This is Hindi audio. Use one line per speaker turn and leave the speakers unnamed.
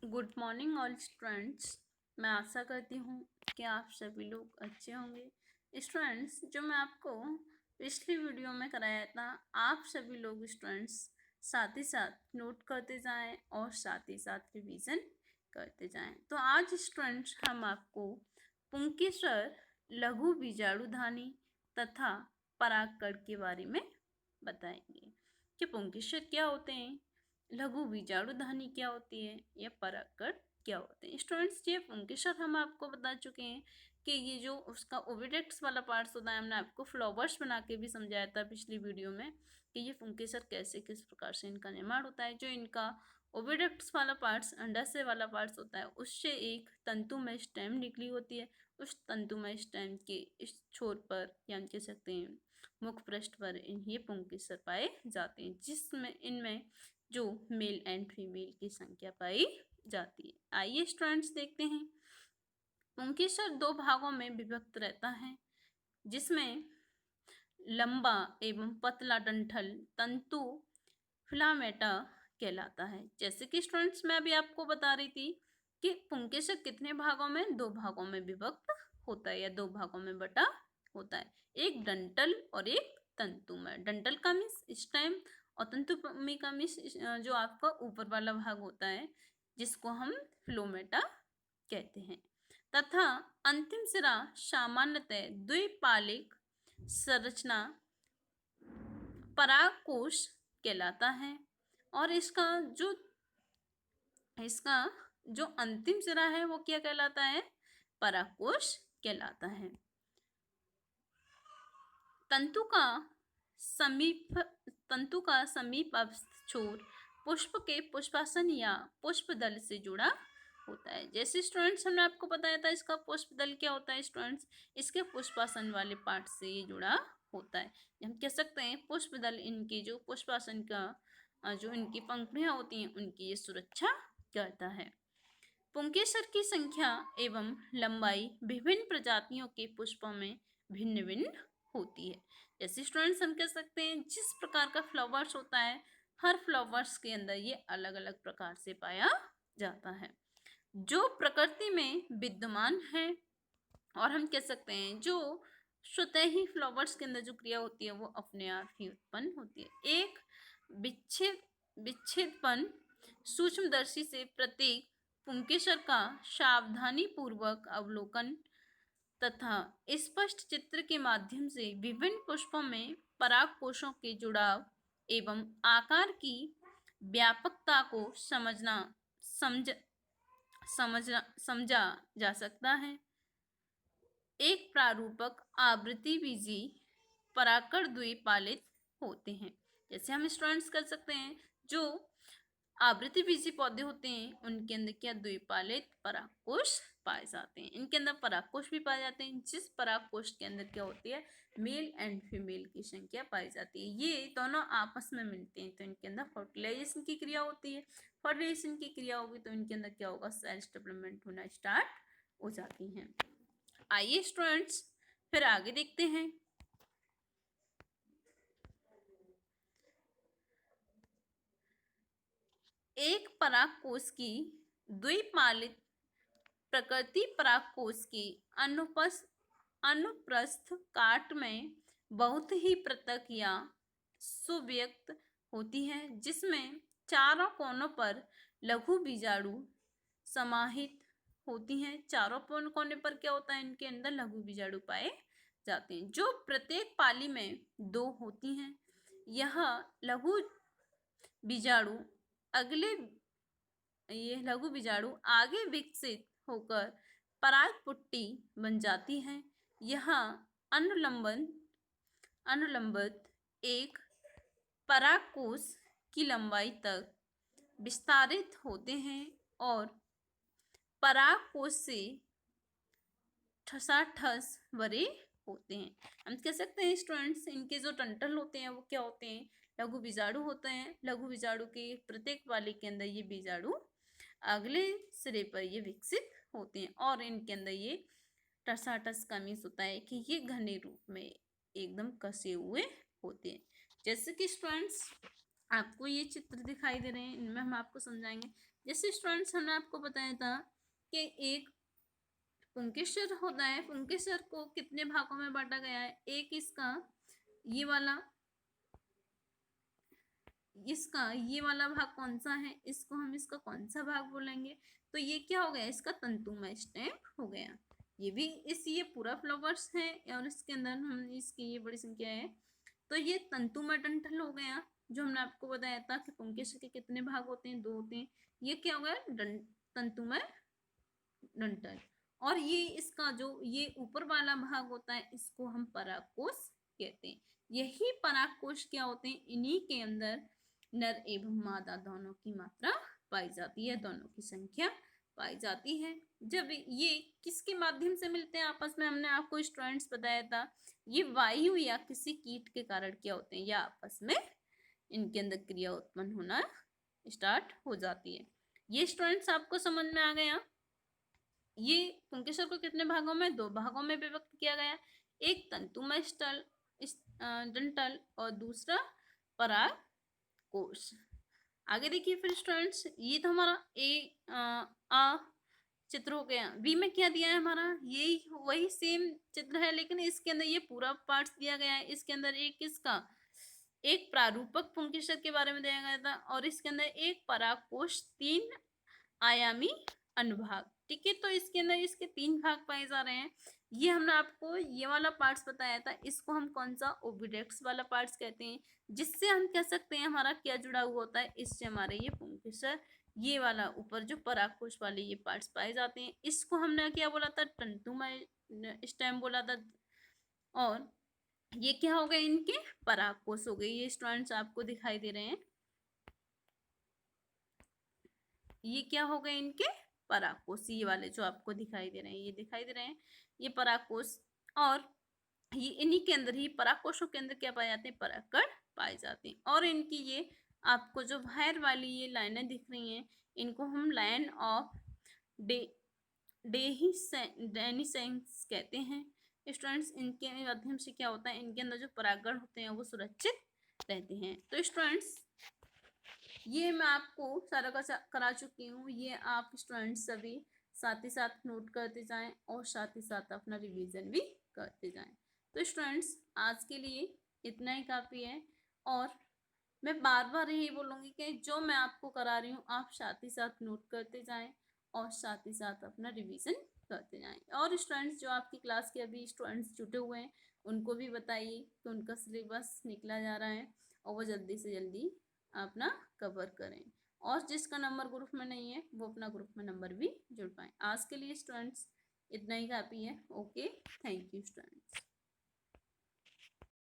Good morning all students. मैं आशा करती हूँ कि आप सभी लोग अच्छे होंगे। स्टूडेंट्स, जो मैं आपको पिछली वीडियो में कराया था, आप सभी लोग स्टूडेंट्स साथ ही साथ नोट करते जाएं और साथ ही साथ रिवीजन करते जाएं। तो आज स्टूडेंट्स हम आपको पुंकेसर, लघु बीजाणुधानी तथा परागकण के बारे में बताएंगे कि पुंकेसर क्या होते हैं, लघु बीजाणुधानी क्या होती है या परागकण क्या होते हैं। स्टूडेंट्स, ये पुंकेसर हम आपको बता चुके हैं कि ये जो उसका ओविडक्ट्स वाला पार्ट्स होता है, हमने आपको फ्लावर्स बना के भी समझाया था पिछली वीडियो में कि ये पुंकेसर कैसे किस प्रकार से इनका निर्माण होता है। जो इनका ओविडक्ट्स वाला पार्ट्स, अंडाशय वाला पार्ट्स होता है, उससे एक तंतुमय स्टेम निकली होती है। उस तंतुमय स्टेम के इस छोर पर या हम कह सकते हैं मुख पृष्ठ पर ये पुंकेसर पाए जाते हैं, जिसमें इनमें जो मेल एंड फीमेल की संख्या पाई जाती है। आइए स्टूडेंट्स देखते हैं। पुंकेसर दो भागों में विभक्त रहता है, जिसमें लंबा एवं पतला डंठल तंतु फिलामेटा कहलाता है। जैसे कि स्टूडेंट्स, मैं अभी आपको बता रही थी कि पुंकेसर कितने भागों में, दो भागों में विभक्त होता है या दो भागों में बटा होता है, एक डंठल और एक तंतुमय। डंठल का मीन्स स्टेम और तंतुमय का मीन्स जो आपका ऊपर वाला भाग होता है, जिसको हम फिलोमेटा कहते हैं। तथा अंतिम सिरा सामान्यतः द्विपालिक संरचना परागकोश कहलाता है, और इसका जो अंतिम सिरा है वो क्या कहलाता है, परागकोश कहलाता है। तंतु का समीपस्थ छोर पुष्प के पुष्पासन या पुष्पदल से जुड़ा होता है। जैसे स्टूडेंट्स, हमने आपको बताया था इसका पुष्पदल क्या होता है। स्टूडेंट्स, इसके पुष्पासन वाले पार्ट से ये जुड़ा होता है। हम कह सकते हैं पुष्पदल इनके जो पुष्पासन का जो इनकी पंखुड़ियां होती हैं, उनकी ये सुरक्षा करता है। पुंकेसर की संख्या एवं लंबाई विभिन्न प्रजातियों के पुष्पों में भिन्न भिन्न होती है। जैसे स्टूडेंट्स, हम कह सकते हैं जिस प्रकार का फ्लावर्स होता है, हर फ्लावर्स के अंदर ये अलग अलग प्रकार से पाया जाता है, जो प्रकृति में विद्यमान है। और हम कह सकते हैं जो स्वतः ही फ्लावर्स के अंदर जो क्रिया होती है वो अपने आप ही उत्पन्न होती है। एक विच्छेदपन सूक्ष्मदर्शी से प्रत्येक पुंकेसर का सावधानी पूर्वक अवलोकन तथा स्पष्ट चित्र के माध्यम से विभिन्न पुष्पों में परागकोशों के जुड़ाव एवं आकार की व्यापकता को समझा जा सकता है। एक प्रारूपक आवृत्तिबीजी परागकण द्विपालित होते हैं। जैसे हम स्टूडेंट्स कर सकते हैं, जो आवृत्तिबीजी पौधे होते हैं उनके अंदर क्या द्विपालित परागकोश पाए जाते हैं। इनके अंदर परागकोश भी पाए जाते हैं, जिस परागकोश के अंदर क्या होती है, मेल एंड फीमेल की संख्या पाई जाती है। ये दोनों आपस में मिलते हैं तो इनके अंदर फर्टिलाइजेशन की क्रिया होती है। फर्टिलाइजेशन की क्रिया होगी तो इनके अंदर क्या होगा, सेल्स डेवलपमेंट होना स्टार्ट हो जाती हैं। आइए स्टूडेंट्स फिर आगे देखते हैं। एक परागकोश की द्विपालित प्रकृति परागकोश की अनुप्रस्थ काट में बहुत ही पृथक या सुव्यक्त होती है, जिसमें चारों कोनों पर लघु बीजाणु समाहित होती हैं। चारों कोने पर क्या होता है, इनके अंदर लघु बीजाणु पाए जाते हैं, जो प्रत्येक पाली में दो होती हैं। यह लघु बीजाणु आगे विकसित होकर परागपुट्टी बन जाती है। यह अनुलंबित एक परागकोश की लंबाई तक विस्तारित होते हैं और परागकोश से ठसाठस भरे होते हैं। हम कह सकते हैं स्टूडेंट्स, इनके जो डंठल होते हैं वो क्या होते हैं, लघु बीजाणु होते हैं। लघु बीजाणु के प्रत्येक वाले के अंदर ये बीजाणु अगले सिरे पर ये विकसित होते हैं और इनके अंदर ये टसाटस का मीन्स होता है कि ये घने रूप में एकदम कसे हुए होते हैं। जैसे कि स्टूडेंट्स, आपको ये चित्र दिखाई दे रहे हैं, इनमें हम आपको समझाएंगे जैसे स्टूडेंट्स हमने आपको बताया था कि एक पुंकेसर होता है, पुंकेसर को कितने भागों में बांटा गया है। एक इसका ये वाला ये वाला भाग कौन सा है, इसको हम इसका कौन सा भाग बोलेंगे। तो ये क्या हो गया, इसका तंतुमय स्टेम हो गया। ये भी ये पूरा फ्लावर्स है और इसके अंदर हम इसकी ये बड़ी संख्या है। तो ये तंतुमय डंठल हो गया, जो हमने आपको बताया था कि पुंकेसर के कितने भाग होते हैं, 2 होते हैं। ये क्या हो गया, तंतुमय डंठल। और ये इसका जो ये ऊपर वाला भाग होता है, इसको हम परागकोश कहते हैं। यही परागकोश क्या होते हैं, इन्हीं के अंदर नर एवं मादा दोनों की मात्रा पाई जाती है, दोनों की संख्या पाई जाती है। जब ये किसके माध्यम से मिलते हैं आपस में, हमने आपको स्टूडेंट्स बताया था, ये वायु या किसी कीट के कारण क्या होते हैं, या आपस में इनके अंदर क्रिया उत्पन्न होना स्टार्ट हो जाती है। ये स्टूडेंट्स आपको समझ में आ गया। ये पुंकेसर को कितने भागों में, 2 भागों में विभक्त किया गया। एक तंतुमय डंठल और दूसरा परागकोश। आगे देखिए फिर स्टूडेंट्स, ये तो हमारा आ चित्र हो गया। बी में क्या दिया है हमारा, यही वही सेम चित्र है, लेकिन इसके अंदर ये पूरा पार्ट्स दिया गया है। इसके अंदर एक प्रारूपक पुंकेसर के बारे में दिया गया था, और इसके अंदर एक परागकोश 3 आयामी अनुभाग। ठीक है, तो इसके अंदर इसके 3 भाग पाए जा रहे हैं। ये हमने आपको ये वाला पार्ट्स बताया था, इसको हम कौन सा, ओविडेक्स वाला पार्ट्स कहते हैं, जिससे हम कह सकते हैं हमारा क्या जुड़ा हुआ होता है, इससे हमारे ये पुंकेसर, ये वाला ऊपर जो परागकोश वाले ये पार्ट्स पाए जाते हैं, इसको हमने क्या बोला था, तंतुमय स्टेम बोला था। और ये क्या हो गए, इनके परागकोश हो गए। ये स्टूडेंट्स आपको दिखाई दे रहे हैं, ये क्या हो गए, इनके परागकोश, ये वाले जो आपको दिखाई दे रहे हैं, ये दिखाई दे रहे हैं, ये परागकोश। और ये इन्हीं के अंदर ही परागकोशों के अंदर क्या पाए जाते हैं, परागकण पाए जाते हैं। और इनकी ये आपको जो बाहर वाली ये लाइनें दिख रही हैं, इनको हम लाइन ऑफ डेनिसेंस कहते हैं। स्टूडेंट्स, इनके माध्यम से क्या होता है, इनके अंदर जो परागकण होते हैं वो सुरक्षित रहते हैं। तो स्टूडेंट्स, ये मैं आपको सारा का करा चुकी हूँ। ये आप स्टूडेंट्स सभी साथ ही साथ नोट करते जाएं और साथ ही साथ अपना रिवीजन भी करते जाएं। तो स्टूडेंट्स, आज के लिए इतना ही काफ़ी है। और मैं बार बार यही बोलूँगी कि जो मैं आपको करा रही हूँ, आप साथ ही साथ नोट करते जाएं और साथ ही साथ अपना रिवीजन करते जाएं। और स्टूडेंट्स, जो आपकी क्लास के अभी स्टूडेंट्स जुटे हुए हैं, उनको भी बताइए कि उनका सिलेबस निकला जा रहा है और वो जल्दी से जल्दी अपना कवर करें। और जिसका नंबर ग्रुप में नहीं है, वो अपना ग्रुप में नंबर भी जुड़ पाएँ। आज के लिए स्टूडेंट्स इतना ही काफ़ी है। Okay, thank you students.